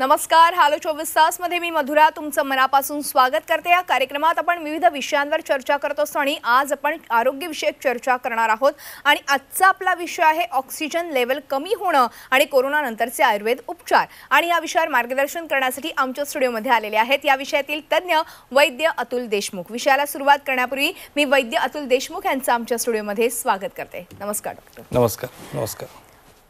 नमस्कार. हालो 24 तास मध्ये मी मधुरा तुमचं मनापासून स्वागत करते. या कार्यक्रमात आपण विविध विषयांवर चर्चा करत असतो आणि आज आपण आरोग्य विषयक चर्चा करणार आहोत. आणि आजचा आपला विषय आहे ऑक्सिजन लेवल कमी होणं आणि कोरोना नंतरचे आयुर्वेद उपचार. आणि या विषयावर मार्गदर्शन करण्यासाठी आमच्या स्टुडिओमध्ये आलेले आहेत या विषयातील तज्ञ वैद्य अतुल देशमुख. विषयाला सुरुवात करण्यापूर्वी मी वैद्य अतुल देशमुख यांचं आमच्या स्टुडिओमध्ये स्वागत करते. नमस्कार डॉक्टर. नमस्कार. नमस्कार.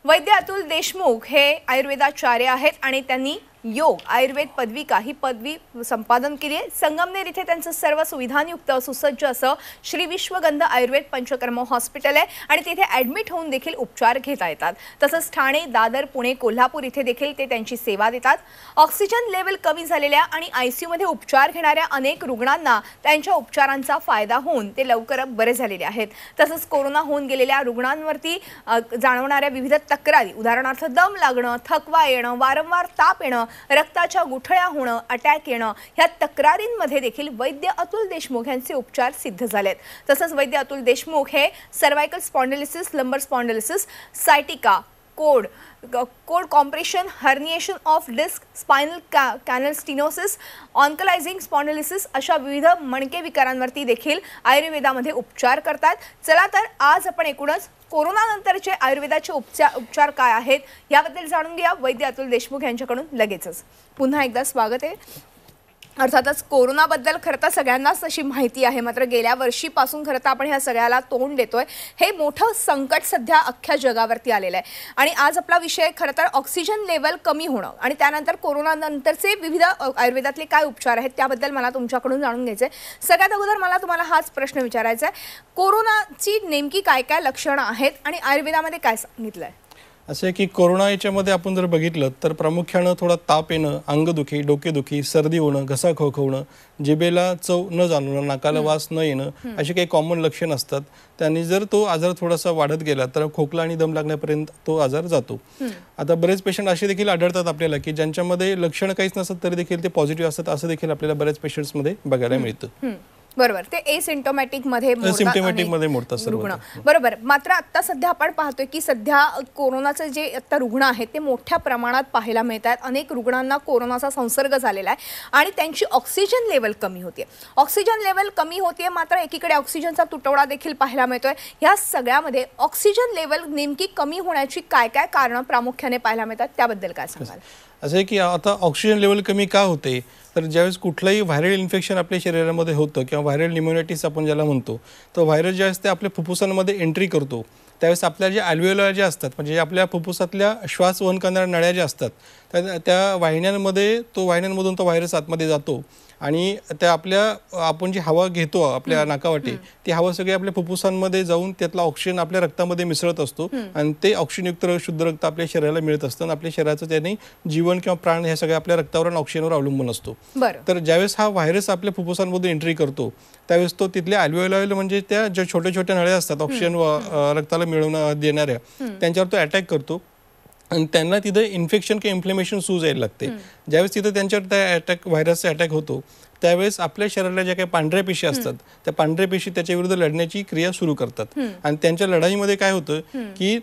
वैद्य अतुल देशमुख हे आयुर्वेदाचार्य आहेत आणि त्यांनी योग आयुर्वेद पदविका ही पदवी संपादन केली आहे. संगमनेर इथे त्यांचं सर्व सुविधांयुक्त सुसज्ज असं श्री विश्वगंध आयुर्वेद पंचकर्म हॉस्पिटल आहे आणि तिथे ॲडमिट होऊन देखील उपचार घेता येतात. तसंच ठाणे, दादर, पुणे, कोल्हापूर इथे देखील ते त्यांची सेवा देतात. ऑक्सिजन लेवल कमी झालेल्या आणि आयसीयूमध्ये उपचार घेणाऱ्या अनेक रुग्णांना त्यांच्या उपचारांचा फायदा होऊन ते लवकर बरे झालेले आहेत. तसंच कोरोना होऊन गेलेल्या रुग्णांवरती जाणवणाऱ्या विविध तक्रारी, उदाहरणार्थ दम लागणं, थकवा येणं, वारंवार ताप येणं, रक्ताच्या गुठळ्या होणं, अटॅक येणं, ह्या तक्रारींमध्ये देखील वैद्य अतुल देशमुख यांचे उपचार सिद्ध झालेत. तसंच वैद्य अतुल देशमुख हे cervical spondylosis, lumbar spondylosis, sciatica, cord compression, herniation of disc, spinal canal stenosis, ankylosing spondylosis अशा विविध मणके विकारांवरती देखील आयुर्वेदामध्ये उपचार करतात. चला तर आज आपण एकूणच कोरोना नंतरचे आयुर्वेदाचे उपचार काय आहेत याबद्दल जाणून घ्या वैद्य अतुल देशमुख यांच्याकडून लगेचच. पुन्हा एकदा स्वागत आहे. अर्थातच कोरोनाबद्दल खरं तर सगळ्यांनाच तशी माहिती आहे, मात्र गेल्या वर्षीपासून खरं तर आपण ह्या सगळ्याला तोंड देतोय. हे मोठं संकट सध्या अख्ख्या जगावरती आलेलं आहे आणि आज आपला विषय खरं तर ऑक्सिजन लेवल कमी होणं आणि त्यानंतर कोरोना नंतरचे विविध आयुर्वेदातले काय उपचार आहेत त्याबद्दल मला तुमच्याकडून जाणून घ्यायचं आहे. सगळ्यात अगोदर मला तुम्हाला हाच प्रश्न विचारायचा आहे, कोरोनाची नेमकी काय काय लक्षणं आहेत आणि आयुर्वेदामध्ये काय सांगितलं आहे? असं आहे की कोरोना याच्यामध्ये आपण जर बघितलं तर प्रामुख्यानं थोडा ताप येणं, अंगदुखी, डोकेदुखी, सर्दी होणं, घसा खवखवणं, जिभेला चव न जाणवणं, नाकाला वास न येणं असे काही कॉमन लक्षण असतात. त्यांनी जर तो आजार थोडासा वाढत गेला तर खोकला आणि दम लागण्यापर्यंत तो आजार जातो. आता बरेच पेशंट असे देखील आढळतात आपल्याला की ज्यांच्यामध्ये लक्षण काहीच नसतात तरी देखील ते पॉझिटिव्ह असतात. असं देखील आपल्याला बऱ्याच पेशंट्समध्ये बघायला मिळतं. बरोबर, ते एसिम्प्टोमॅटिक मध्ये मोडतात रुग्ण. बरोबर. मात्र आता सध्या आपण पाहतोय की सध्या कोरोनाचे जे आता रुग्ण आहेत ते मोठ्या प्रमाणात पाहायला मिळतात. अनेक रुग्णांना कोरोनाचा संसर्ग झालेला आहे आणि त्यांची ऑक्सिजन लेवल कमी होते. ऑक्सिजन लेवल कमी होते मात्र एकीकडे ऑक्सिजनचा तुटवडा देखील पाहायला मिळतोय. ह्या सगळ्यामध्ये ऑक्सिजन लेवल नेमकी कमी होण्याची काय काय कारणं प्रामुख्याने पाहायला मिळतात त्याबद्दल काय सांगाल? असं आहे की आता ऑक्सिजन लेवल कमी का होते तर ज्यावेळेस कुठलंही व्हायरल इन्फेक्शन आपल्या शरीरामध्ये होतं किंवा व्हायरल न्युमोनायटिस आपण ज्याला म्हणतो, तर व्हायरस ज्यावेळेस ते आपल्या फुफ्फुसांमध्ये एंट्री करतो त्यावेळेस आपल्या ज्या अल्व्हेओला ज्या असतात म्हणजे आपल्या फुफ्फुसातल्या श्वास वहन करणाऱ्या नळ्या ज्या असतात त्या वाहिन्यांमध्ये वाहिन्यांमधून तो व्हायरस आतमध्ये जातो आणि त्या आपण जी हवा घेतो आपल्या नाकावाटे ती हवा सगळी आपल्या फुफ्फुसांमध्ये जाऊन त्यातला ऑक्सिजन आपल्या रक्तामध्ये मिसळत असतो आणि ते ऑक्सिजनयुक्त शुद्ध रक्त आपल्या शरीराला मिळत असतं आणि आपल्या शरीराचं त्याने जीवन किंवा प्राण हे सगळं आपल्या रक्तावर आणि ऑक्सिजनवर अवलंबून असतो. तर ज्यावेळेस हा व्हायरस आपल्या फुफ्फुसांमधून एंट्री करतो त्यावेळेस तो तिथल्या अल्व्हेओला म्हणजे त्या ज्या छोट्या छोट्या नळ्या असतात ऑक्सिजन रक्ताला मिळवून देणाऱ्या त्यांच्यावर तो अटॅक करतो आणि त्यांना तिथं इन्फेक्शन किंवा इन्फ्लेमेशन सूज यायला लागते. ज्यावेळेस तिथं त्यांच्यावर त्या व्हायरसचा अटॅक होतो त्यावेळेस आपल्या शरीराला ज्या काही पांढऱ्या पेशी असतात त्या पांढऱ्या पेशी त्याच्या विरुद्ध लढण्याची क्रिया सुरू करतात आणि त्यांच्या लढाईमध्ये काय होतं की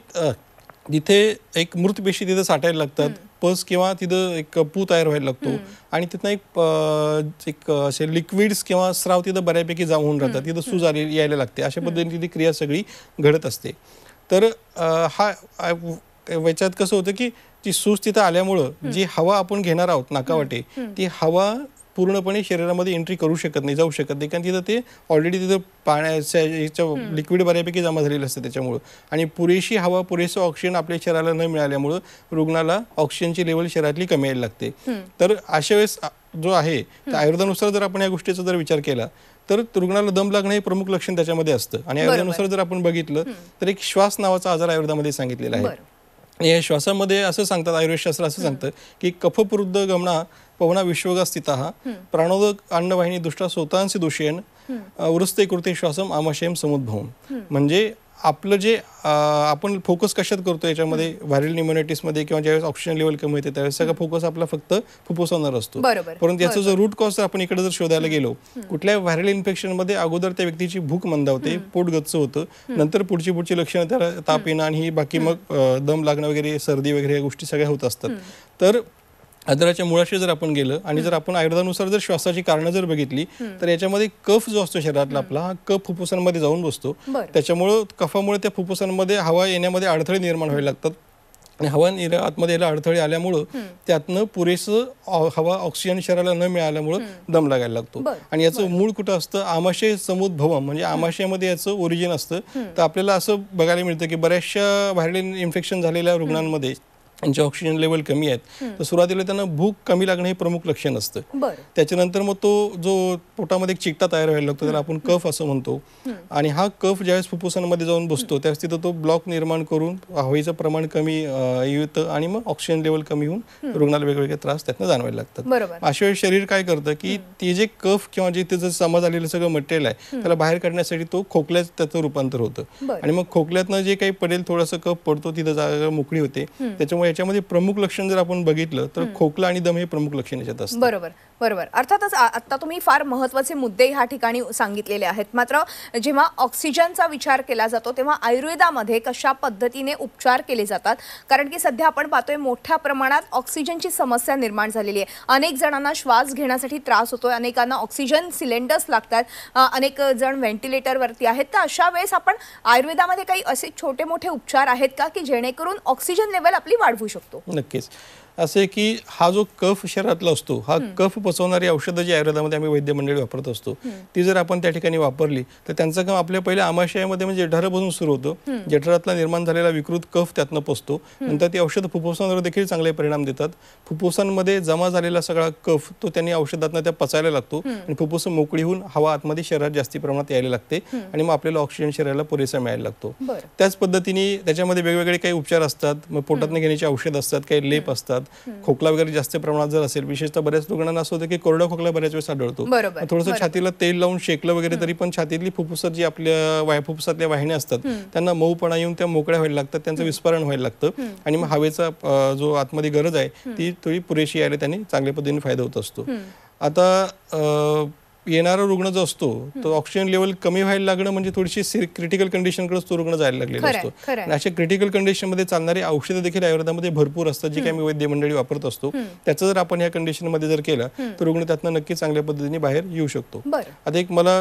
तिथे एक मृत पेशी तिथं साठायला लागतात, पस किंवा तिथं एक पू तयार व्हायला लागतो आणि तिथं एक असे लिक्विड्स किंवा स्राव तिथं बऱ्यापैकी जाऊन राहतात, तिथं सूज यायला लागते. अशा पद्धतीने ती क्रिया सगळी घडत असते. तर हा याच्यात कसं होतं की ती सूज तिथं आल्यामुळं जी हवा आपण घेणार आहोत नाकावाटे ती हवा पूर्णपणे शरीरामध्ये एंट्री करू शकत नाही, जाऊ शकत नाही, कारण तिथं ते ऑलरेडी तिथं पाण्याचं लिक्विड बऱ्यापैकी जमा झालेलं असतं त्याच्यामुळं आणि पुरेशी हवा पुरेसं ऑक्सिजन आपल्या शरीराला न मिळाल्यामुळं रुग्णाला ऑक्सिजनची लेवल शरीरातली कमी यायला लागते. तर अशा वेळेस जो आहे तर आयुर्वेदानुसार जर आपण या गोष्टीचा जर विचार केला तर रुग्णाला दम लागणं हे प्रमुख लक्षण त्याच्यामध्ये असतं. आणि आयुर्वेदानुसार जर आपण बघितलं तर एक श्वास नावाचा आजार आयुर्वेदामध्ये सांगितलेला आहे. या श्वासामध्ये असं सांगतात, आयुर्वेदशास्त्र असं सांगतं की कफपुरुद्ध गमना पवना विश्वगा स्थितः प्राणोदक अन्नवाहिनी दुष्टा स्वतःंशी दोषेन वृस्ते कृते श्वासम आमाशयम समुद्भवम. म्हणजे आपलं जे आपण फोकस कशात करतो याच्यामध्ये व्हायरल न्युमोनायटिसमध्ये किंवा ज्यावेळेस ऑक्सिजन लेवल कमी होते त्यावेळेस सगळा फोकस आपला फक्त फुफ्फुसांवर असतो. परंतु याचा जो रूट कॉज आपण इकडे जर शोधायला गेलो कुठल्या व्हायरल इन्फेक्शनमध्ये अगोदर त्या व्यक्तीची भूक मंदावते, पोट गच्च होतं, नंतर पुढची लक्षणं त्याला ताप येणं आणि बाकी मग दम लागणं वगैरे, सर्दी वगैरे या गोष्टी सगळ्या होत असतात. तर आदराच्या मुळाशी जर आपण गेलं आणि जर आपण आयुर्वेदानुसार जर श्वासाची कारणं जर बघितली तर याच्यामध्ये कफ जो असतो शरीरातला आपला हा कफ फुफ्फुसांमध्ये जाऊन बसतो. त्याच्यामुळं कफामुळे त्या फुफ्फुसांमध्ये हवा येण्यामध्ये अडथळे निर्माण व्हायला लागतात आणि हवा आतमध्ये यायला अडथळे आल्यामुळं त्यातनं पुरेसं हवा ऑक्सिजन शरीराला न मिळाल्यामुळं दम लागायला लागतो. आणि याचं मूळ कुठं असतं, आमाशय समुद्भवम म्हणजे आमाशयामध्ये याचं ओरिजिन असतं. तर आपल्याला असं बघायला मिळतं की बऱ्याचशा व्हायरल इन्फेक्शन झालेल्या रुग्णांमध्ये त्यांचे ऑक्सिजन लेवल कमी आहेत तर सुरुवातीला त्यांना भूक कमी लागणं हे प्रमुख लक्षण असतं. त्याच्यानंतर मग तो जो पोटामध्ये एक चिकटा तयार व्हायला लागतो त्याला आपण कफ असं म्हणतो. आणि हा कफ ज्यावेळेस फुफ्फुसांमध्ये जाऊन बसतो त्यावेळेस तिथं तो ब्लॉक निर्माण करून हवेचं प्रमाण कमी येतं आणि मग ऑक्सिजन लेवल कमी होऊन रुग्णाला वेगवेगळे त्रास त्यातनं जाणवायला लागतात. अशा वेळी शरीर काय करतं की ते जे कफ किंवा जे त्याचं जमा झालेलं सगळं मटेरियल आहे त्याला बाहेर काढण्यासाठी तो खोकल्यात त्याचं रूपांतर होतं आणि मग खोकल्यातनं जे काही पडेल थोडंसं कफ पडतो तिथं जागा मोकळी होते. त्याच्यामुळे याच्यामध्ये प्रमुख लक्षण जर आपण बघितलं तर खोकला आणि दम हे प्रमुख लक्षण याच्यात असतं. बरोबर बरोबर. अर्थातच आता तुम्ही फार महत्त्वाचे मुद्दे ह्या ठिकाणी सांगितलेले आहेत. मात्र जेव्हा ऑक्सिजनचा विचार केला जातो तेव्हा आयुर्वेदामध्ये कशा पद्धतीने उपचार केले जातात, कारण की सध्या आपण पाहतोय मोठ्या प्रमाणात ऑक्सिजनची समस्या निर्माण झालेली आहे. अनेक जणांना श्वास घेण्यासाठी त्रास होतोय, अनेकांना ऑक्सिजन सिलेंडर्स लागतात, अनेक जण व्हेंटिलेटरवरती आहेत. तर अशा वेळेस आपण आयुर्वेदामध्ये काही असे छोटे मोठे उपचार आहेत का की जेणेकरून ऑक्सिजन लेवल आपली वाढवू शकतो? नक्कीच. असे की हा जो कफ शरीरातला असतो हा कफ पचवणारी औषधं जी आयुर्वेदामध्ये आम्ही वैद्य मंडळी वापरत असतो ती जर आपण त्या ठिकाणी वापरली तर त्यांचं काम आपल्या पहिल्या आमाशयामध्ये म्हणजे जठरापासून सुरू होतं. जठरातला निर्माण झालेला विकृत कफ त्यातनं पचतो. नंतर ती औषधं फुफ्फुसांवर देखील चांगले परिणाम देतात. फुफ्फुसांमध्ये जमा झालेला सगळा कफ तो त्यांनी औषधातनं त्या पचायला लागतो आणि फुफ्फुस मोकळी होऊन हवा आतमध्ये शरीरात जास्ती प्रमाणात यायला लागते आणि मग आपल्याला ऑक्सिजन शरीराला पुरेसा मिळायला लागतो. त्याच पद्धतीने त्याच्यामध्ये वेगवेगळे काही उपचार असतात. मग पोटातनं घेण्याची औषध असतात, काही लेप असतात. खोकला वगैरे जास्त प्रमाणात जर असेल, विशेषतः बऱ्याच रुग्णांना असं होतं की कोरडा खोकला बऱ्याच वेळेस आढळतो. थोडंसं छातीला तेल लावून शेकलं वगैरे तरी पण छातीतली फुफ्फुसात जी आपल्या फुफ्फुसातल्या वाहिन्या असतात त्यांना मऊपणा येऊन त्या मोकळ्या व्हायला लागतात, त्यांचं विस्फोरण व्हायला लागतं आणि मग हवेचा जो आतमध्ये गरज आहे ती थोडी पुरेशी यायला त्यांनी चांगल्या पद्धतीने फायदा होत असतो. आता येणारा रुग्ण जो असतो तो ऑक्सिजन लेवल कमी व्हायला लागणं म्हणजे थोडीशी क्रिटिकल कंडिशनकडे तो रुग्ण जायला लागलेला असतो. आणि अशा क्रिटिकल कंडिशनमध्ये चालणारी औषधं देखील आयुर्वेदामध्ये भरपूर असतात जी काही आम्ही वैद्य मंडळी वापरत असतो. त्याचं जर आपण या कंडिशनमध्ये जर केलं तर रुग्ण त्यातनं नक्की चांगल्या पद्धतीने बाहेर येऊ शकतो. आता एक मला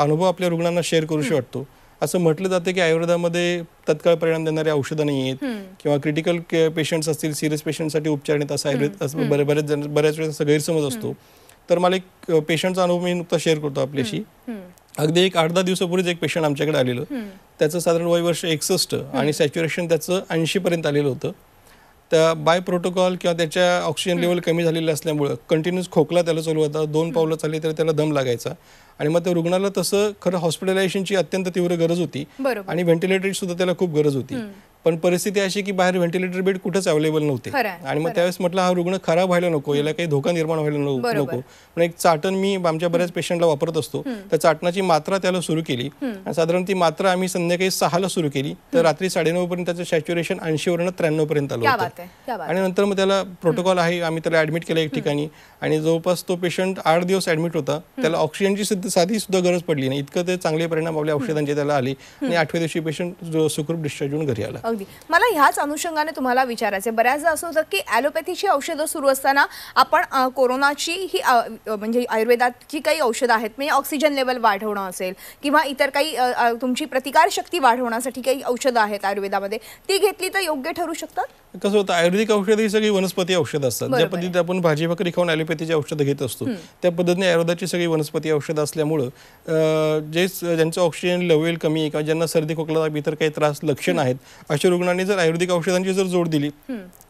अनुभव आपल्या रुग्णांना शेअर करूशी वाटतो. असं म्हटलं जातं की आयुर्वेदामध्ये तत्काळ परिणाम देणारे औषधं नाही आहेत किंवा क्रिटिकल पेशंट्स असतील, सिरियस पेशंटसाठी उपचार नाहीत असं आयुर्वेद बऱ्याच वेळेस गैरसमज असतो. तर मला एक पेशंटचा अनुभव मी नुकता शेअर करतो आपल्याशी. अगदी एक 8-10 दिवसापूर्वीच एक पेशंट आमच्याकडे आलेलं. त्याचं साधारण वय वर्ष 61 आणि सॅच्युरेशन त्याचं 80 पर्यंत आलेलं होतं. त्या बाय प्रोटोकॉल किंवा त्याच्या ऑक्सिजन लेवल कमी झालेलं असल्यामुळं कंटिन्यूस खोकला त्याला चालू होता. 2 पावलं चालली तर त्याला दम लागायचा आणि मग त्या रुग्णाला तसं खरं हॉस्पिटलायझेशनची अत्यंत तीव्र गरज होती आणि व्हेंटिलेटरची सुद्धा त्याला खूप गरज होती. पण परिस्थिती अशी की बाहेर व्हेंटिलेटर बेड कुठेच अवेलेबल नव्हते आणि मग त्यावेळेस म्हटलं हा रुग्ण खराब व्हायला नको, याला काही धोका निर्माण व्हायला नको. पण एक चाटण मी आमच्या बऱ्याच पेशंटला वापरत असतो. त्या चाटणाची मात्रा त्याला सुरू केली आणि साधारण ती मात्रा आम्ही संध्याकाळी 6ला सुरू केली तर रात्री 9:30 पर्यंत त्याचं सॅच्युरेशन 80 वरून 93 पर्यंत आलं होतं. आणि नंतर मग त्याला प्रोटोकॉल आहे, आम्ही त्याला ऍडमिट केलं एक ठिकाणी आणि जवळपास तो पेशंट 8 दिवस ऍडमिट होता. त्याला ऑक्सिजनची साधी सुद्धा गरज पडली नाही, इतकं ते चांगले परिणाम आपल्या औषधांचे त्याला आले आणि 8व्या दिवशी पेशंट सुखरूप डिस्चार्ज होऊन घरी आला. अगदी मला ह्याच अनुषंगाने तुम्हाला विचारायचं, बऱ्याचदा असं होतं की ॲलोपॅथीची औषधं सुरू असताना आपण कोरोनाची ही म्हणजे आयुर्वेदाची काही औषधं आहेत, म्हणजे ऑक्सिजन लेवल वाढवणं असेल किंवा इतर काही तुमची प्रतिकारशक्ती वाढवण्यासाठी काही औषधं आहेत आयुर्वेदामध्ये, ती घेतली तर योग्य ठरू शकतात? कसं होतं, आयुर्वेदिक औषधं ही सगळी वनस्पती औषधं असतात. ज्या पद्धतीने आपण भाजी भाकरी खाऊन ॲलोपॅथीची औषधं घेत असतो त्या पद्धतीने आयुर्वेदाची सगळी वनस्पती औषधं असल्यामुळं ज्यांचं ऑक्सिजन लेवल कमी आहे किंवा ज्यांना सर्दी खोकला इतर काही त्रास लक्षण आहेत अशा रुग्णांनी जर आयुर्वेदिक औषधांची जर जोड दिली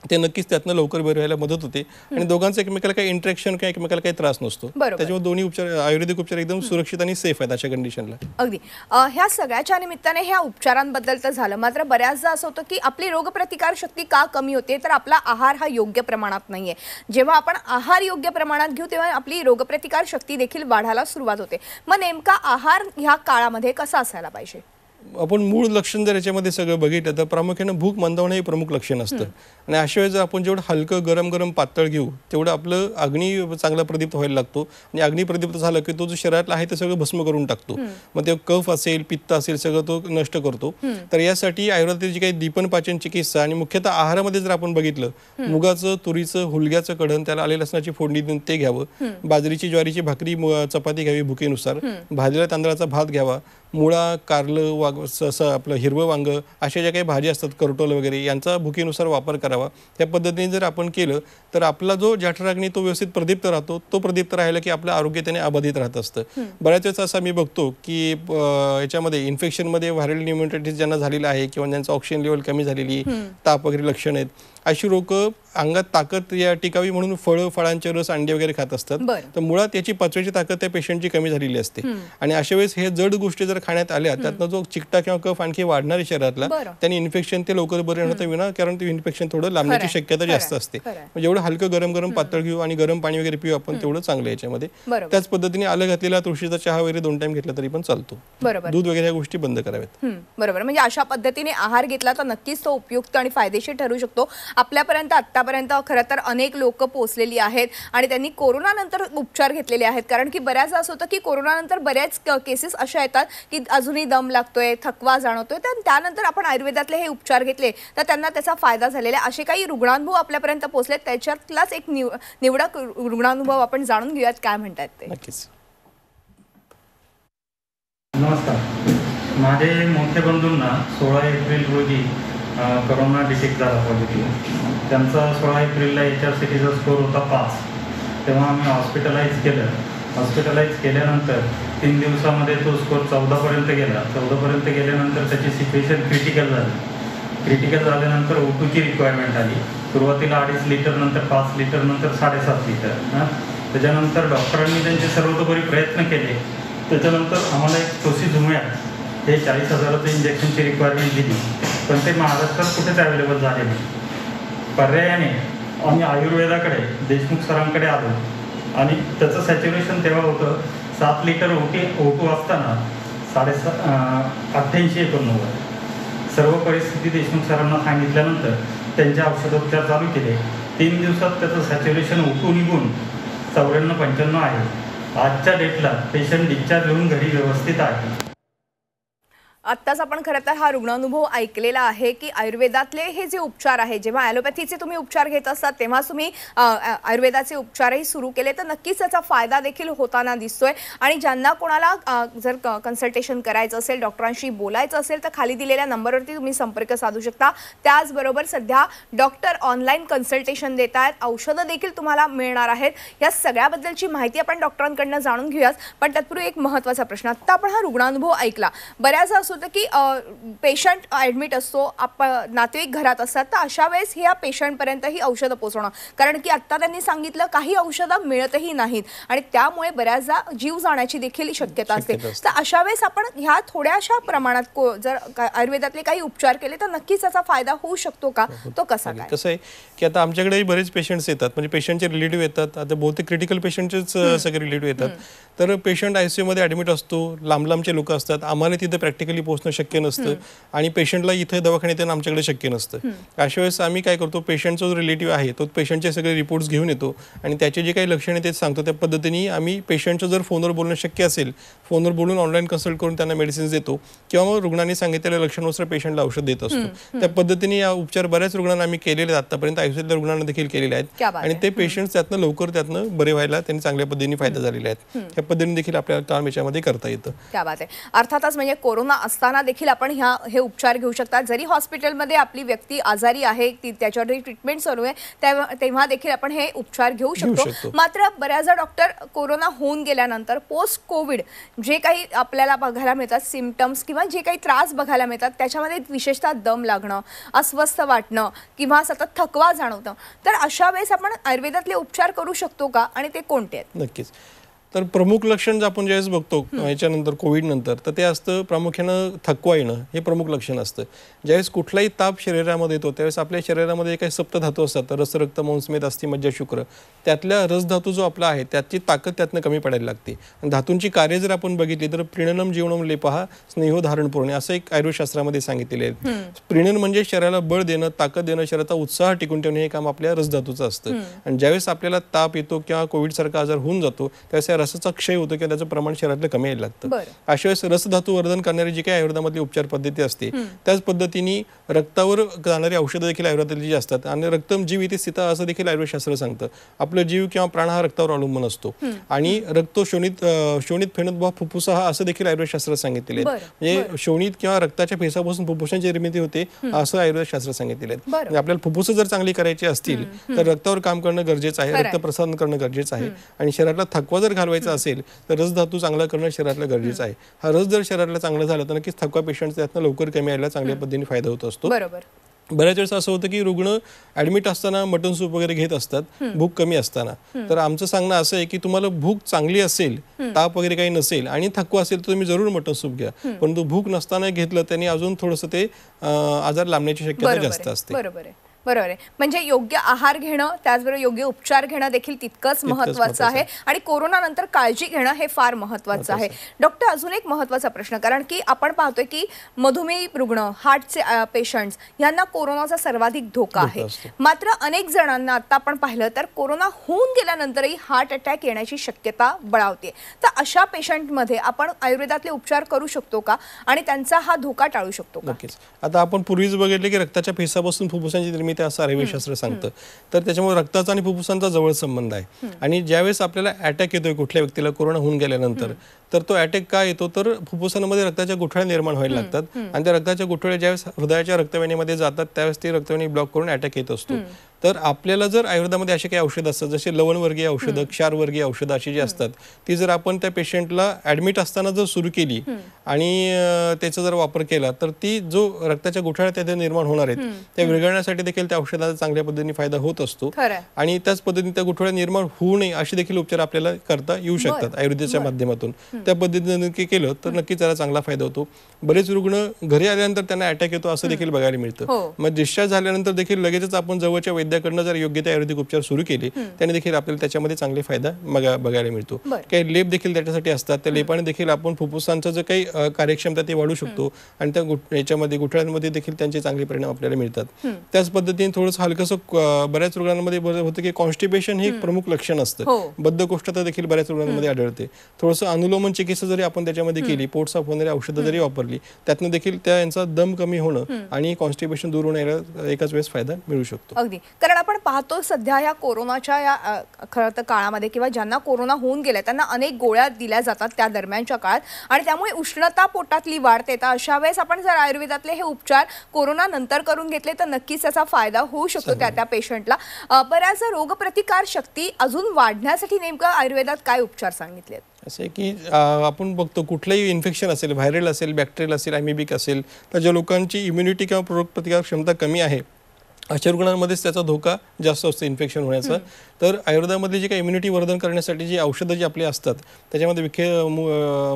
ते नक्कीच त्यातनं लवकर बरे व्हायला मदत होते आणि दोघांचं एकमेकाला काही इंटरॅक्शन किंवा एकमेकाला काही त्रास नसतो. त्याच्यामुळे दोन्ही उपचार आयुर्वेदिक उपचार एकदम सुरक्षित आणि सेफ आहेत अशा कंडिशनला. अगदी ह्या सगळ्याच्या निमित्ताने ह्या उपचारांबद्दल तर झालं, मात्र बऱ्याचदा असं होतं की आपली रोगप्रतिकार शक्ती का कमी होते तर आपला आहार हा योग्य प्रमाणात नाहीये. जेव्हा आपण आहार योग्य प्रमाणात घेऊ तेव्हा आपली रोगप्रतिकार शक्ती देखील वाढायला सुरुवात होते. मग नेमका आहार ह्या काळामध्ये कसा असायला पाहिजे? आपण मूळ लक्षण जर याच्यामध्ये सगळं बघितलं तर प्रामुख्यानं भूक मंदावणं हे प्रमुख लक्षण असतं आणि अशा वेळेस जर आपण जेवढं हलकं गरम गरम पातळ घेऊ तेवढं आपलं अग्नी चांगला प्रदीप्त व्हायला लागतो आणि अग्नी प्रदीप्त झालं की तो जो शरीरातला आहे ते सगळं भस्म करून टाकतो, मग ते कफ असेल पित्त असेल सगळं तो नष्ट करतो. तर यासाठी आयुर्वेदातील जी काही दीपन पाचन चिकित्सा आणि मुख्यतः आहारामध्ये जर आपण बघितलं मुगाचं तुरीचं हुलग्याचं कढण त्याला आले लसणाची फोडणी देऊन ते घ्यावं, बाजरीची ज्वारीची भाकरी चपाती घ्यावी भुकेनुसार, भाजलेल्या तांदळाचा भात घ्यावा, मुळा कारलं आपलं हिरवं वांग अशा ज्या काही भाजी असतात करटोल वगैरे यांचा भुकेनुसार वापर करावा. त्या पद्धतीने जर आपण केलं तर आपला जो जठराग्नी तो व्यवस्थित प्रदीप्त राहतो. तो प्रदीप्त राहिला की आपलं आरोग्य त्याने अबाधित राहत असतं. बऱ्याच वेळेस असं मी बघतो की याच्यामध्ये इन्फेक्शनमध्ये व्हायरल न्यूमोनायटिस ज्यांना झालेला आहे किंवा ज्यांचं ऑक्सिजन लेवल कमी झालेली ताप वगैरे लक्षण आहेत अशी लोक अंगात ताकद या टिकावी म्हणून फळांचे रस अंडे वगैरे खात असतात. तर मुळात याची पचवायची ताकद त्या पेशंटची कमी झालेली असते आणि अशा वेळेस हे जड गोष्टी जर खाण्यात आल्या त्यातनं जो चिकटा किंवा कफ आणखी वाढणार शरीरातला त्याने इन्फेक्शन ते लवकर बरे होण्याचं विना कारण ते इन्फेक्शन थोडं लांबण्याची शक्यता जास्त असते. जेवढं हलकं गरम गरम पातळ घेऊ आणि गरम पाणी वगैरे पिऊ आपण तेवढं चांगलं याच्यामध्ये. त्याच पद्धतीने आलं घातलेला तुळशीचा चहा वगैरे 2 टाइम घेतला तरी पण चालतो. दूध वगैरे या गोष्टी बंद कराव्यात. बरोबर. म्हणजे अशा पद्धतीने आहार घेतला तर नक्कीच तो उपयुक्त आणि फायदेशीर ठरू शकतो. आपल्यापर्यंत आतापर्यंत खरं तर अनेक लोक पोहोचलेली आहेत आणि त्यांनी कोरोनानंतर उपचार घेतलेले आहेत. कारण की बऱ्याचदा असं होतं की कोरोनानंतर बऱ्याच केसेस अशा येतात की अजूनही दम लागतोय, थकवा जाणवतोय, तर त्यानंतर आपण आयुर्वेदातले हे उपचार घेतले तर त्यांना त्याचा फायदा झालेला आहे. असे काही रुग्णानुभव आपल्यापर्यंत पोहोचले, त्याच्यातलाच एक निवडक रुग्णानुभव आपण जाणून घेऊयात काय म्हणतात ते. नक्कीच. नमस्कार. माझे मोठे बंधूंना 16 एप्रिल रोजी कोरोना डिटेक्ट झाला पॉझिटिव्ह. त्यांचा 16 एप्रिलला HRCTचा स्कोअर होता 5. तेव्हा आम्ही हॉस्पिटलाइज केलं. हॉस्पिटलाइज केल्यानंतर 3 दिवसामध्ये तो स्कोअर 14पर्यंत गेला. 14पर्यंत गेल्यानंतर त्याची सिच्युएशन क्रिटिकल झाली. क्रिटिकल झाल्यानंतर O2ची रिक्वायरमेंट आली. सुरुवातीला 2.5 लिटर, नंतर 5 लिटर, नंतर 7.5 लिटर. त्याच्यानंतर डॉक्टरांनी त्यांचे सर्वतोपरी प्रयत्न केले. त्याच्यानंतर आम्हाला एक टोसिझुमॅब हे 40,000चं इंजेक्शनची रिक्वायरमेंट दिली, पण ते महाराष्ट्रात कुठेच अवेलेबल झाले नाही. पर्यायाने आम्ही आयुर्वेदाकडे देशमुख सरांकडे आलो आणि त्याचं सॅच्युरेशन तेव्हा होतं 7 लिटर O2 असताना 88-89. सर्व परिस्थिती देशमुख सरांना सांगितल्यानंतर त्यांचे औषधोपचार चालू केले. 3 दिवसात त्याचं सॅच्युरेशन O2 निघून 94-95 आहे. आजच्या डेटला पेशंट डिस्चार्ज होऊन घरी व्यवस्थित आहे. आत्ताच आपण खरं तर हा रुग्णानुभव ऐकलेला आहे की आयुर्वेदातले हे जे उपचार आहे, जेव्हा ॲलोपॅथीचे तुम्ही उपचार घेत असतात तेव्हा तुम्ही आयुर्वेदाचे उपचारही सुरू केले तर नक्कीच त्याचा फायदा देखील होताना दिसतोय. आणि ज्यांना कोणाला जर कन्सल्टेशन करायचं असेल, डॉक्टरांशी बोलायचं असेल तर खाली दिलेल्या नंबरवरती तुम्ही संपर्क साधू शकता. त्याचबरोबर सध्या डॉक्टर ऑनलाईन कन्सल्टेशन देत आहेत, औषधं देखील तुम्हाला मिळणार आहेत. या सगळ्याबद्दलची माहिती आपण डॉक्टरांकडनं जाणून घेऊयाच. पण तत्पूर्वी एक महत्त्वाचा प्रश्न. आत्ता आपण हा रुग्णानुभव ऐकला. बऱ्याचदा असं होतं की पेशंट ॲडमिट असतो, नातेवाईक घरात असतात, तर अशा वेळेस ह्या पेशंटपर्यंत ही औषधं पोहोचवणं, कारण की आत्ता त्यांनी सांगितलं काही औषधं मिळतही नाहीत आणि त्यामुळे बऱ्याचदा जीव जाण्याची देखील शक्यता असते. तर अशा वेळेस आपण ह्या थोड्याशा प्रमाणात जर आयुर्वेदातले काही उपचार केले तर नक्कीच त्याचा फायदा होऊ शकतो का? तो कसा काय? कसं आहे की आता आमच्याकडेही बरेच पेशंट्स येतात, म्हणजे पेशंटचे रिलेटिव्ह येतात. आता बहुतेक क्रिटिकल पेशंटचेच सगळे रिलेटिव्ह येतात. तर पेशंट ICU मध्ये ॲडमिट असतो, लांब लांबचे लोक असतात, आम्हाला तिथे प्रॅक्टिकली पोहोचणं शक्य नसतं आणि पेशंटला इथे दवाखान्यात येणं आमच्याकडे शक्य नसतं. अशा वेळेस आम्ही काय करतो, पेशंटचा जो रिलेटिव्ह आहे तो पेशंटचे सगळे रिपोर्ट्स घेऊन येतो आणि त्याचे जे काही लक्षणे तेच सांगतो. त्या पद्धतीने आम्ही पेशंटचं जर फोनवर बोलणं शक्य असेल, फोनवर बोलून ऑनलाईन कन्सल्ट करून त्यांना मेडिसिन्स देतो किंवा मग रुग्णांनी सांगितलेल्या लक्षणानुसार पेशंटला औषध देत असतो. त्या पद्धतीने या उपचार बऱ्याच रुग्णांना आम्ही केलेले आहेत, आतापर्यंत ICUतल्या रुग्णांना देखील केलेले आहेत आणि ते पेशंट्स त्यातनं लवकर त्यातनं बरे व्हायला त्यांनी चांगल्या पद्धतीने फायदा झालेले आहेत. त्या पद्धतीने देखील आपल्याला काम याच्यामध्ये करता येतं. क्या बात आहे. अर्थातच म्हणजे कोरोना असताना देखील आपण हे उपचार घेऊ शकतात. जरी हॉस्पिटलमध्ये आपली व्यक्ती आजारी आहे, त्याच्यावर ट्रीटमेंट सुरू आहे, तेव्हा देखील आपण हे उपचार घेऊ शकतो. मात्र बऱ्याचदा डॉक्टर कोरोना होऊन गेल्यानंतर पोस्ट कोविड जे काही आपल्याला बघायला मिळतात सिम्पटम्स किंवा जे काही त्रास बघायला मिळतात त्याच्यामध्ये विशेषतः दम लागणं, अस्वस्थ वाटणं किंवा सतत थकवा जाणवतं, तर अशा वेळेस आपण आयुर्वेदातले उपचार करू शकतो का आणि ते कोणते आहेत? नक्कीच. तर प्रमुख लक्षण जर आपण ज्यावेळेस बघतो याच्यानंतर कोविड नंतर, तर ते असतं प्रामुख्यानं थकवा येणं, हे प्रमुख लक्षण असतं. ज्यावेळेस कुठलाही ताप शरीरामध्ये येतो त्यावेळेस आपल्या शरीरामध्ये काही सप्तधातू असतात, रस, रक्त, मांस, अस्थि, मज्जा, शुक्र, त्यातल्या रसधातू जो आपला आहे त्याची ताकद त्यातनं कमी पडायला लागते. आणि धातूंची कार्य जर आपण बघितली तर प्रीणनम जीवनम लेपहा स्नेहो धारण पुरणे असं एक आयुर्वेदशास्त्रामध्ये सांगितलेले आहे. प्रीणन म्हणजे शरीराला बळ देणं, ताकद देणं, शरीराचा उत्साह टिकून ठेवणे हे काम आपल्या रसधातूचं असतं. आणि ज्यावेळेस आपल्याला ताप येतो किंवा कोविड सारखा आजार होऊन जातो त्यावेळेस या रसाचा क्षय होतो किंवा त्याचं प्रमाण शरीरातलं कमी यायला लागतं. अशा वेळेस रसधातू वर्धन करणारी जी काही आयुर्वेदामधली उपचार पद्धती असते त्याच पद्धतीने रक्तावर जाणारी औषधं देखील आयुर्वेदातली जी असतात. आणि रक्तम जीव इथे स्थिता असं देखील आयुर्वेदशास्त्र सांगतं. आपलं जीव किंवा प्राण हा रक्तावर अवलंबून असतो. आणि रक्त शोणित फेणत वा फुफ्फुसा हा असं देखील आयुर्वेदशास्त्र सांगितलेले आहे. म्हणजे शोणित किंवा रक्ताच्या फेसापासून फुफ्फुसांची निर्मिती होते असं आयुर्वेदशास्त्र सांगितलेले आहे. म्हणजे आपल्याला फुफ्फुस जर चांगली करायची असतील तर रक्तावर काम करणं गरजेचं आहे, रक्त प्रसारण करणं गरजेचं आहे. आणि शरीराला थकवा जर घालवायचा असेल तर रसधातू चांगला करणं शरीराला गरजेचं आहे. हा रस जर शरीराला चांगला झाला तर नक्कीच थकवा पेशंट त्यातनं लवकर कमी यायला चांगल्या पद्धतीने फायदा होत असतो. बऱ्याच वेळेस असं होतं की रुग्ण ऍडमिट असताना मटन सूप वगैरे घेत असतात भूक कमी असताना. तर आमचं सांगणं असं आहे की तुम्हाला भूक चांगली असेल, ताप वगैरे काही नसेल आणि थकवा असेल तर तुम्ही जरूर मटन सूप घ्या. परंतु भूक नसताना घेतलं त्यांनी अजून थोडंसं ते आजार लांबण्याची शक्यता जास्त असते. बरोबर आहे. म्हणजे योग्य आहार घेणं त्याचबरोबर योग्य उपचार घेणं देखील तितकंच महत्त्वाचं आहे. आणि कोरोना नंतर काळजी घेणं हे फार महत्त्वाचं आहे. डॉक्टर, अजून एक महत्त्वाचा प्रश्न, कारण की आपण पाहतोय की मधुमेही रुग्ण, हार्टचे पेशंट्स यांना कोरोनाचा सर्वाधिक धोका आहे. मात्र अनेक जणांना आता आपण पाहिलं तर कोरोना होऊन गेल्यानंतरही हार्ट अटॅक येण्याची शक्यता बळावते. तर अशा पेशंटमध्ये आपण आयुर्वेदातले उपचार करू शकतो का आणि त्यांचा हा धोका टाळू शकतो का? नक्कीच. आता आपण पूर्वीच बघितले की रक्ताच्या फेसापासून फुफ्फुसांची निर्मिती असं आयुर्वेदशास्त्र सांगतं. तर त्याच्यामुळे रक्ताचा आणि फुफ्फुसांचा जवळ संबंध आहे. आणि ज्यावेळेस आपल्याला अटॅक येतोय कुठल्या व्यक्तीला कोरोना होऊन गेल्यानंतर, तर तो अटॅक का येतो तर फुफ्फुसांमध्ये रक्ताच्या गुठळ्या निर्माण व्हायला लागतात. आणि त्या रक्ताच्या गुठळ्या ज्यावेळेस हृदयाच्या रक्तवाहिनीमध्ये जातात त्यावेळेस ती रक्तवाहिनी ब्लॉक करून अटॅक येत असतो. तर आपल्याला जर आयुर्वेदामध्ये असे काही औषध असतात जसे लवणवर्गीय औषधं, क्षारवर्गीय औषधं अशी जी असतात ती जर आपण त्या पेशंटला ऍडमिट असताना जर सुरू केली आणि त्याचा जर वापर केला तर ती जो रक्ताच्या गुठळ्या त्यात निर्माण होणार आहेत त्या विरघळण्यासाठी देखील त्या औषधाचा चांगल्या पद्धतीने फायदा होत असतो. आणि त्याच पद्धतीने त्या गुठळ्या निर्माण होऊ नये अशी देखील उपचार आपल्याला करता येऊ शकतात आयुर्वेदाच्या माध्यमातून. त्या पद्धतीने केलं तर नक्कीच त्याला चांगला फायदा होतो. बरेच रुग्ण घरी आल्यानंतर त्यांना अटॅक येतो असं देखील बघायला मिळतं. मग डिस्चार्ज झाल्यानंतर देखील लगेचच आपण जवळच्या वैद्याकडनं जर योग्य ते आयुर्वेदिक उपचार सुरू केले त्याने देखील आपल्याला त्याच्यामध्ये चांगले फायदा बघायला मिळतो. काही लेप देखील त्याच्यासाठी असतात. त्या लेपाने देखील आपण फुफ्फुसांचं जे काही कार्यक्षमता ते वाढू शकतो आणि त्या याच्यामध्ये गुठळ्यांमध्ये देखील त्यांचे चांगले परिणाम आपल्याला मिळतात. त्याच पद्धतीने थोडंसं हलकंसं बऱ्याच रुग्णांमध्ये होतं की कॉन्स्टिपेशन हे एक प्रमुख लक्षण असतं. बद्धकोष्ठता देखील बऱ्याच रुग्णांमध्ये आढळते. थोडंसं अनुलोमन चिकित्सा जरी आपण त्याच्यामध्ये केली, पोट साफ होणारी औषधं जरी वापरली त्यातनं देखील त्यांचा दम कमी होणं आणि कॉन्स्टिपेशन दूर होण्याला एकाच वेळेस फायदा मिळू शकतो. अगदी, कारण आपण पाहतो सध्या या कोरोनाच्या या खरं तर काळामध्ये किंवा ज्यांना कोरोना होऊन गेला त्यांना अनेक गोळ्या दिल्या जातात त्या दरम्यानच्या काळात आणि त्यामुळे उष्णता पोटातली वाढते. तर अशा वेळेस आपण जर आयुर्वेदातले हे उपचार कोरोना नंतर करून घेतले तर नक्कीच त्याचा फायदा होऊ शकतो त्या पेशंटला. बऱ्याच रोगप्रतिकार शक्ती अजून वाढण्यासाठी नेमकं आयुर्वेदात काय उपचार सांगितलेत? असे की आपण बघतो कुठलंही इन्फेक्शन असेल, व्हायरल असेल, बॅक्टेरियल असेल, ॲमिबिक असेल, तर ज्या लोकांची इम्युनिटी किंवा रोगप्रतिकार क्षमता कमी आहे अशा रुग्णांमध्येच त्याचा धोका जास्त असतो इन्फेक्शन होण्याचा. तर आयुर्वेदामध्ये जी काही इम्युनिटी वर्धन करण्यासाठी जी औषधं जी आपली असतात त्याच्यामध्ये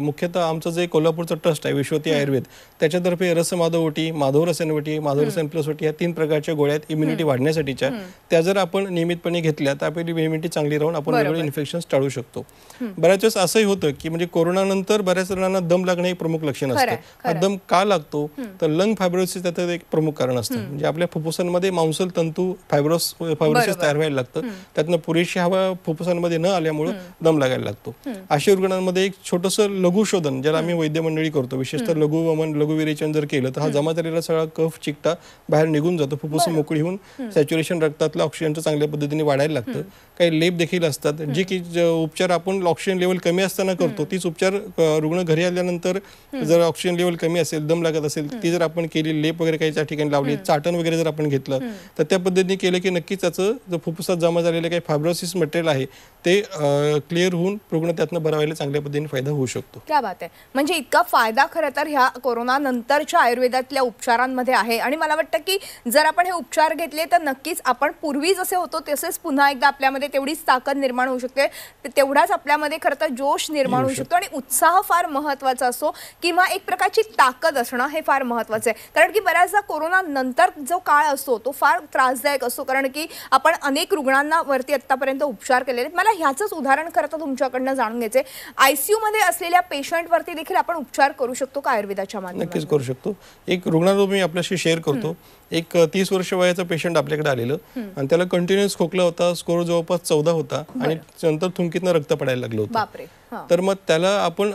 मुख्यतः आमचं जे कोल्हापूरचं ट्रस्ट आहे विश्वती आयुर्वेद त्याच्यातर्फे रसमाधववटी, माधव रसायनवटी, माधव रसायन प्लस वटी या 3 प्रकारच्या गोळ्या आहेत इम्युनिटी वाढण्यासाठीच्या. त्या जर आपण नियमितपणे घेतल्या तर आपली इम्युनिटी चांगली राहून आपण वेगवेगळे इन्फेक्शन्स टाळू शकतो. बऱ्याच वेळेस असंही होतं की म्हणजे कोरोनानंतर बऱ्याच जणांना दम लागणे हे प्रमुख लक्षण असतं. हा दम का लागतो तर लंग फायब्रोसिस त्याचं एक प्रमुख कारण असतं. म्हणजे आपल्या फुफ्फुसांमध्ये मांसल तंतू फायब्रोसिस तयार व्हायला लागतं. त्यातनं पुरेशी हवा फुफ्फुसांमध्ये न आल्यामुळे दम लागायला लागतो. अशा रुग्णांमध्ये एक छोटंसं लघुशोधन ज्याला आम्ही वैद्य मंडळी करतो, विशेषतः लघुवमन, लघुविरेचन जर केलं तर हा जमा झालेला सगळा कफ चिकटा बाहेर निघून जातो. फुफ्फुस मोकळी होऊन सॅच्युरेशन रक्तातलं ऑक्सिजनचं चांगल्या पद्धतीने वाढायला लागतं. काही लेप देखील असतात जे की उपचार आपण ऑक्सिजन लेवल कमी असताना करतो तीच उपचार रुग्ण घरी आल्यानंतर जर ऑक्सिजन लेवल कमी असेल, दम लागत असेल ती जर आपण केली, लेप वगैरे काही त्या ठिकाणी लावली, चाटण वगैरे जर आपण घेतलं तर त्या पद्धतीने केलं की नक्कीच त्याचं जो फुफ्फुसात जमा झालेलं काही फायब्रोसिस मटेरियल आहे ते क्लिअर होऊन रुग्ण त्यातनं बरा व्हायला चांगल्या पद्धतीने फायदा होऊ शकतो. क्या बात आहे. म्हणजे इतका फायदा खरं तर ह्या कोरोना नंतरच्या आयुर्वेदातल्या उपचारांमध्ये आहे आणि मला वाटतं की जर आपण हे उपचार घेतले तर नक्कीच आपण पूर्वी जसे होतो तसेच पुन्हा एकदा आपल्यामध्ये तेवढीच ताकद निर्माण होऊ शकते, तेवढाच आपल्यामध्ये खरं तर जोश निर्माण होऊ शकतो आणि उत्साह फार महत्त्वाचा असतो किंवा एक प्रकारची ताकद असणं हे फार महत्त्वाचं आहे. कारण की बऱ्याचदा कोरोना नंतर जो काळ असतो तो फार त्रासदायक असतो, कारण की आपण अनेक रुग्णांना वरती आतापर्यंत उपचार केलेले आहेत. मला ह्याचंच उदाहरण खरं तर तुमच्याकडनं जाणून घ्यायचे, आयसीयू मध्ये असलेल्या पेशंटवरती देखील आपण उपचार करू शकतो का आयुर्वेदाच्या माध्यमातून? नक्कीच करू शकतो. एक रुग्णाला मी आपल्याशी शेअर करतो. एक 30 वर्ष वयाचा पेशंट आपल्याकडे आलेलं आणि त्याला कंटिन्युअस खोकला होता, स्कोर जवळपास 14 होता आणि नंतर थुंकीतनं रक्त पडायला लागलं होतं. तर मग त्याला आपण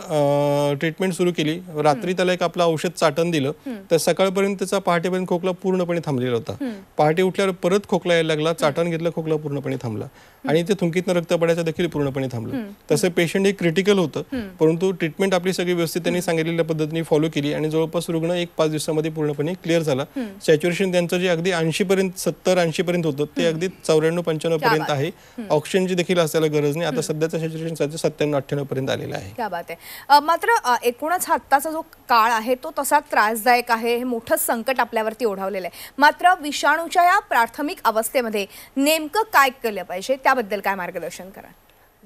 ट्रीटमेंट सुरू केली. रात्री त्याला एक आपलं औषध चाटण दिलं तर सकाळपर्यंत त्याचा पहाटेपर्यंत खोकला पूर्णपणे थांबलेला होता. पहाटे उठल्यावर परत खोकला यायला लागला, चाटण घेतलं, खोकला पूर्णपणे थांबला आणि ते थुंकीतनं रक्त पडायचं देखील पूर्णपणे थांबलं. तसं पेशंट हे क्रिटिकल होतं, परंतु ट्रीटमेंट आपली सगळी व्यवस्थित त्यांनी सांगितलेल्या पद्धतीने फॉलो केली आणि जवळपास रुग्ण 1-5 दिवसामध्ये पूर्णपणे क्लिअर झाला. सॅच्युरेशन त्यांचं जे अगदी 80% 70-80 पर्यंत होतं ते अगदी 94-95 पर्यंत आहे. ऑक्सिजनची देखील असायला गरज नाही. आता सध्याचं सॅच्युरेशन 97-98 पर्यंत आलेला आहे. क्या बात आहे. मात्र एकूणच आत्ताचा जो काळ आहे तो तसा त्रासदायक आहे, हे मोठं संकट आपल्यावरती ओढावलेलं आहे. मात्र विषाणूच्या या प्राथमिक अवस्थेमध्ये नेमकं काय केलं पाहिजे त्याबद्दल काय मार्गदर्शन करा?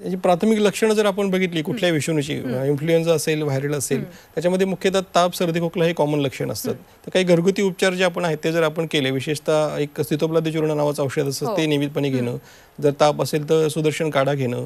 याची प्राथमिक लक्षणं जर आपण बघितली कुठल्याही विषाणूची, इन्फ्लुएन्झा असेल, व्हायरल असेल, त्याच्यामध्ये मुख्यतः ताप, सर्दी, खोकला हे कॉमन लक्षण असतात. तर काही घरगुती उपचार जे आपण आहेत ते जर आपण केले, विशेषतः एक सितोप्लाझी चूर्ण नावाचं औषध असतं ते नियमितपणे घेणं. जर ताप असेल तर सुदर्शन काढा घेणं.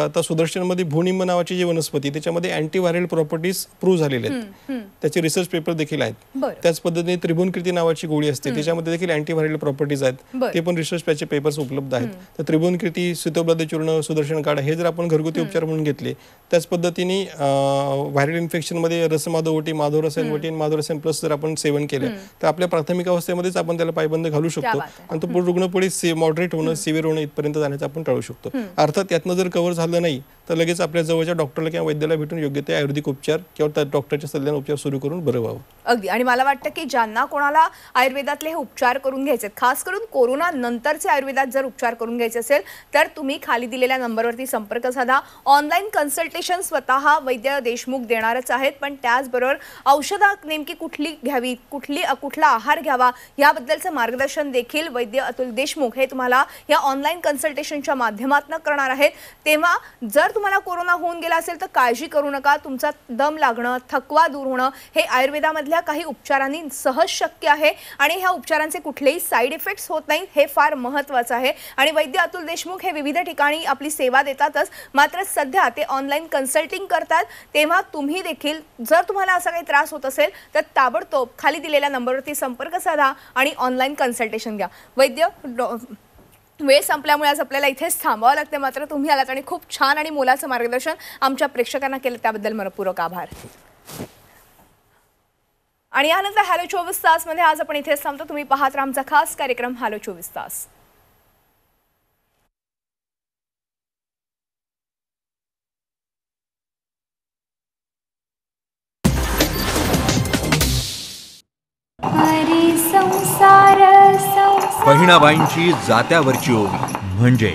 आता सुदर्शनमध्ये भूनिंब नावाची जी वनस्पती त्याच्यामध्ये अँटीव्हायरल प्रॉपर्टीज प्रूव्ह झालेल्या आहेत, त्याचे रिसर्च पेपर देखील आहेत. त्याच पद्धतीने त्रिभुवनकृती नावाची गोळी असते त्याच्यामध्ये देखील अँटीव्हायरल प्रॉपर्टीज आहेत, ते पण रिसर्च त्याचे पेपर्स उपलब्ध आहेत. तर त्रिभुवनकृती, सितोप्लाझी चूर्ण, सुदर्शन काढा हे जर आपण घरगुती उपचार म्हणून घेतले, त्याच पद्धतीने व्हायरल इन्फेक्शनमध्ये रसमाधवटी, माधवरसायन वटी आणि माधवरसायन प्लस जर आपण सेवन केलं तर आपल्या प्राथमिक अवस्थेमध्येच आपण त्याला पायबंद घालू शकतो आणि तो रुग्ण पुढे मॉडरेट होणं, सिव्हिअर होणं इथपर्यंत जाण्याचं आपण टाळू शकतो. अर्थात यातनं जर कव्हर झालं नाही तर लगेच आपल्या जवळच्या डॉक्टरला किंवा वैद्याला भेटून योग्य ते आयुर्वेदिक उपचार किंवा त्या डॉक्टरच्या सल्ल्याने उपचार सुरू करून बरं व्हावं. अगदी. आणि मला वाटतं की ज्यांना कोणाला आयुर्वेदातले हे उपचार करून घ्यायचे, खास करून कोरोना नंतरचे आयुर्वेदात जर उपचार करून घ्यायचे असेल तर तुम्ही खाली दिलेल्या नंबरवरती संपर्क साधा. ऑनलाईन कन्सल्टेशन स्वतः वैद्य देशमुख देणारच आहेत, पण त्याचबरोबर औषधं नेमकी कुठली घ्यावी, कुठला आहार घ्यावा याबद्दलचं मार्गदर्शन देखील वैद्य अतुल देशमुख हे तुम्हाला या ऑनलाईन कन्सल्टेशनच्या माध्यमातून करणार आहेत. तेव्हा जर तुम्हाला कोरोना होऊन गेला असेल तर काळजी करू नका. तुमचा दम लागणं, थकवा दूर होणं हे आयुर्वेदामधल्या काही उपचारांनी सहज शक्य आहे आणि ह्या उपचारांचे कुठलेही साईड इफेक्ट्स होत नाहीत, हे फार महत्त्वाचं आहे. आणि वैद्य अतुल देशमुख हे विविध ठिकाणी आपली सेवा देतातच, मात्र सध्या ते ऑनलाईन कन्सल्टिंग करतात. तेव्हा तुम्ही देखील जर तुम्हाला असा काही त्रास होत असेल तर ताबडतोब खाली दिलेल्या नंबरवरती संपर्क साधा आणि ऑनलाईन कन्सल्टेशन घ्या. वैद्य, वेळ संपल्यामुळे आज आपल्याला इथेच थांबावं लागते, मात्र तुम्ही आलात आणि खूप छान आणि मोलाचं मार्गदर्शन आमच्या प्रेक्षकांना केलं, त्याबद्दल मनपूर्वक आभार. आणि यानंतर हॅलो 24 तास मध्ये आज आपण इथेच थांबतो. तुम्ही पाहत राहा आमचा खास कार्यक्रम हॅलो 24 तास. बहिणाबाईंची जात्यावरची ओवी म्हणजे